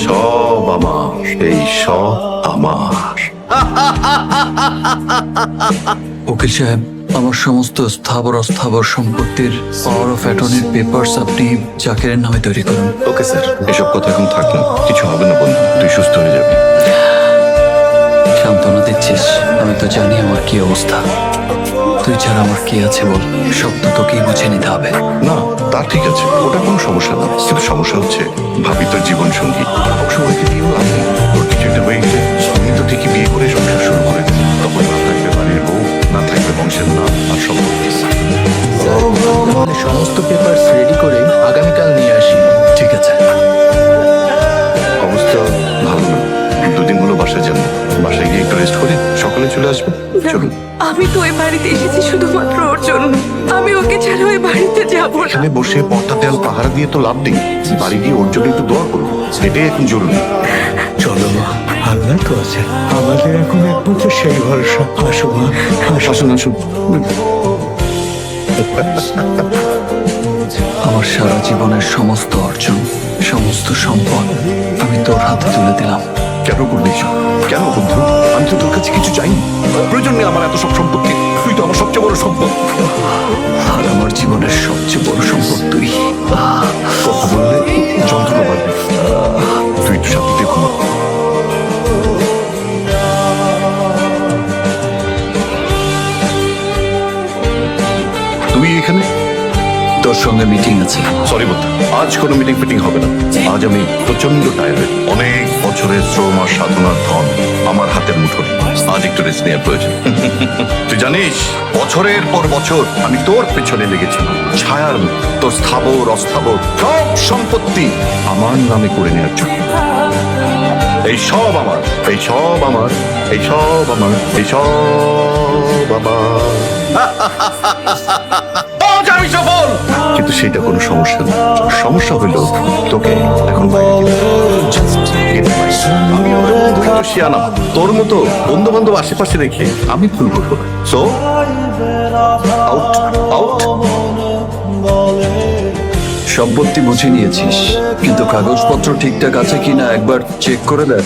সব আমার, এই সব আমার। উকিল সাহেব, আমার সমস্ত স্থাবর অস্থাবর সম্পত্তির পাওয়ার অফ অ্যাটর্নির পেপারস আপনি জাকিরের নামে তৈরি করুন। ওকে স্যার, এসব কথা এখন থাক না, কিছু হবে না বন্ধু, তুই সুস্থ হয়ে যাবি। সান্ত্বনা দিচ্ছিস? আমি তো জানি আমার কি অবস্থা। তুই ছাড়া আমার কি আছে বল? সব তো তোকেই বুঝে নিতে হবে। না, তা ঠিক আছে, ওটা কোনো সমস্যা না, কিন্তু সমস্যা হচ্ছে ভাবি তোর জীবন সঙ্গী, সবাইকে দিয়েও লাভ নেই। তোর কিছু একটা হয়ে গেলে আমি তো ঠিকই বিয়ে করে সংসার শুরু করে দেব। তখন না থাকবে বাড়ির বউ, না থাকবে বংশের নাম আর সম্পত্তি। সমস্ত পেপার রেডি করে আগামীকাল নিয়ে আসি। ঠিক আছে। অবস্থা ভালো না, দুদিন হলো বাসায় যাবো, বাসায় গিয়ে একটু রেস্ট করে সকালে চলে আসবে। চলুন। আমি তো ওই বাড়িতে এসেছি শুধুমাত্র ওর জন্য। আমি ওকে ছাড়া ওই বাড়িতে যাব না। এখানে বসে পর্দা দেয়াল পাহারা দিয়ে তো লাভ নেই, বাড়ি গিয়ে ওর জন্য একটু দোয়া করবো, এটাই এখন জরুরি। চলো মা, আল্লাহ তো আছে, আমাদের এখন একমাত্র সেই ভরসা। আসো মা, আসো। আসুন আসুন। আমার সারা জীবনের সমস্ত অর্জন, সমস্ত সম্পদ আমি তোর হাতে তুলে দিলাম। কেন করবি এসব? কেন বন্ধু? আমি তো তোর কাছে কিছু চাইনি, প্রয়োজন নেই আমার এত সব সম্পত্তি, তুই তো আমার সবচেয়ে বড় সম্পদ। আর আমার জীবনের সবচেয়ে বড় সম্পদ তুই। কথা বললে যন্ত্রণা বাড়বে, তুই একটু শান্তিতে ঘুমা। তুই এখানে? তোর সঙ্গে মিটিং আছে। সরি বন্ধু, আজ কোনো মিটিং ফিটিং হবে না। আজ আমি প্রচন্ড টায়ার্ড, অনেক বছরের শ্রম আর সাধনার ধন আমার হাতের মুঠোয়, আজ একটু রেস্ট নেওয়ার প্রয়োজন। তুই জানিস, বছরের পর বছর আমি তোর পেছনে লেগেছিলাম, ছায়ার মতো। তোর স্থাবর অস্থাবর সব সম্পত্তি আমার নামে করে নেওয়ার জন্য। এই সব আমার, এই সব আমার, এই সব আমার, এই সব আমার। আজ আমি সফল, কিন্তু সেটা কোনো সমস্যা না। সমস্যা হইল তোকে এখন বাইরে যেতে হবে। আমি আমার বন্ধুই তো শিয়ানা, তোর মতো বন্ধু বান্ধব আশেপাশে রেখে আমি ভুল করবো না। So out out. সম্পত্তি বুঝে নিয়েছিস, কিন্তু কাগজপত্র ঠিকঠাক আছে কিনা একবার চেক করে দেখ।